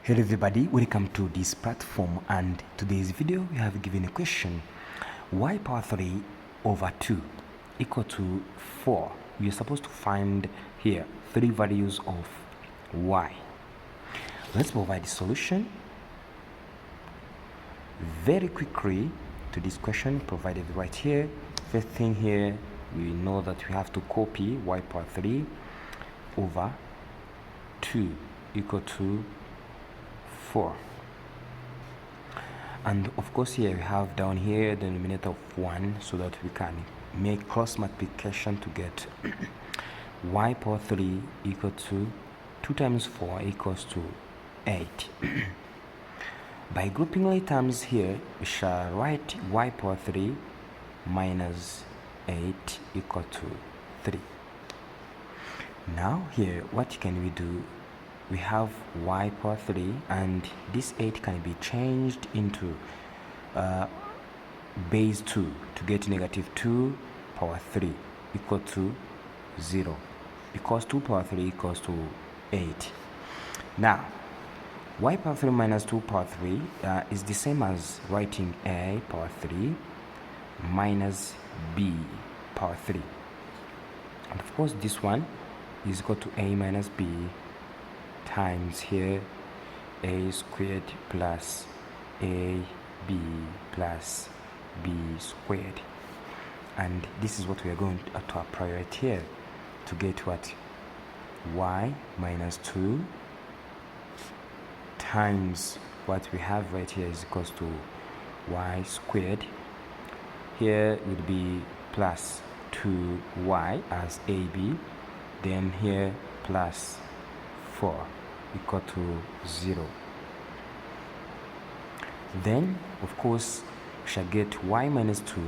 Hello everybody, welcome to this platform, and today's video we have given a question: y power 3 over 2 equal to 4. We are supposed to find here three values of y. Let's provide the solution very quickly to this question provided right here. First thing here, we know that we have to copy y power 3 over 2 equal to 4, and of course here we have down here the denominator of 1 so that we can make cross multiplication to get y power 3 equal to 2 times 4 equals to 8. By grouping all terms here, we shall write y power 3 minus 8 equal to 3. Now here, what can we do? We have y power 3, and this 8 can be changed into base 2 to get negative 2 power 3 equal to 0, because 2 power 3 equals to 8. Now y power 3 minus 2 power 3 is the same as writing a power 3 minus b power 3, and of course this one is equal to a minus b times here a squared plus ab plus b squared, and this is what we are going to apply right here to get what y minus 2 times what we have right here is equals to y squared. Here would be plus 2y as ab, then here plus 4 equal to 0. Then of course we shall get y minus 2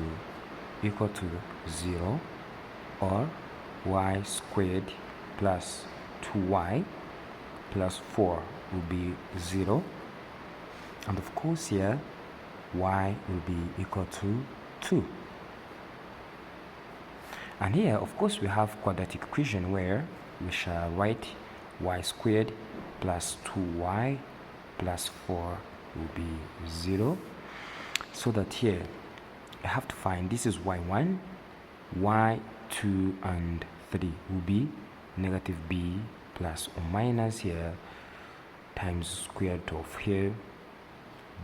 equal to 0, or y squared plus 2y plus 4 will be 0, and of course here y will be equal to 2. And here of course we have quadratic equation where we shall write y squared plus 2y plus 4 will be 0, so that here I have to find this is y1, y2 and 3 will be negative b plus or minus here times square root of here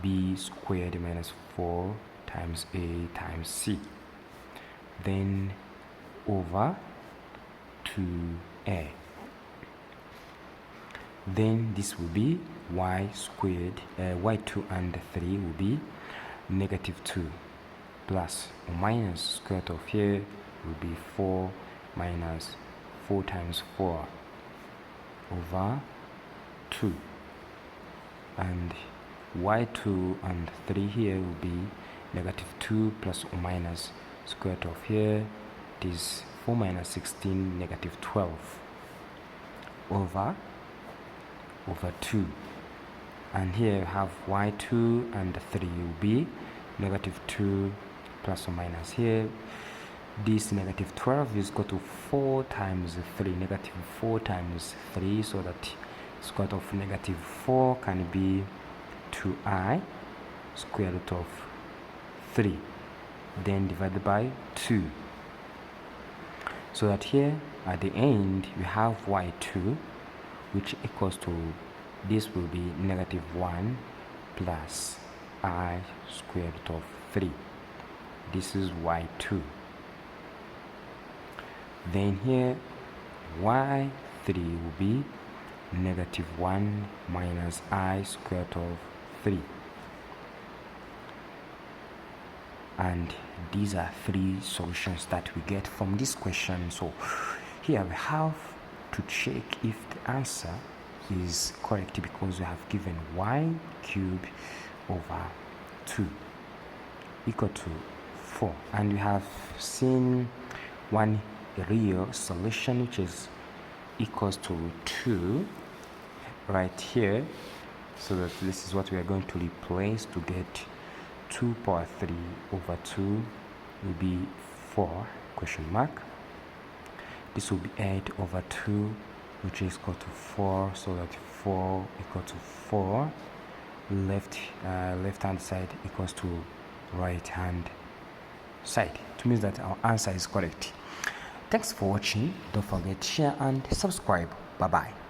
b squared minus 4 times a times c, then over 2a. Then this will be y squared, y2 and 3 will be negative 2 plus or minus square root of here will be 4 minus 4 times 4 over 2, and y2 and 3 here will be negative 2 plus or minus square root of here, it is 4 minus 16 negative 12 over 2, and here you have y2 and 3 will be negative 2 plus or minus here, this negative 12 is equal to 4 times 3, negative 4 times 3, so that square root of negative 4 can be 2i square root of 3, then divided by 2, so that here at the end we have y2 which equals to, this will be negative 1 plus I square root of 3. This is y2. Then here y3 will be negative 1 minus I square root of 3. And these are three solutions that we get from this question. So here we have to check if the answer is correct, because we have given y cubed over 2 equal to 4, and we have seen one real solution which is equals to 2 right here, so that this is what we are going to replace to get 2 power 3 over 2 will be 4 question mark. This will be 8 over 2 which is equal to 4, so that 4 equal to 4, left hand side equals to right hand side. It means that our answer is correct. Thanks for watching. Don't forget to share and subscribe. Bye bye.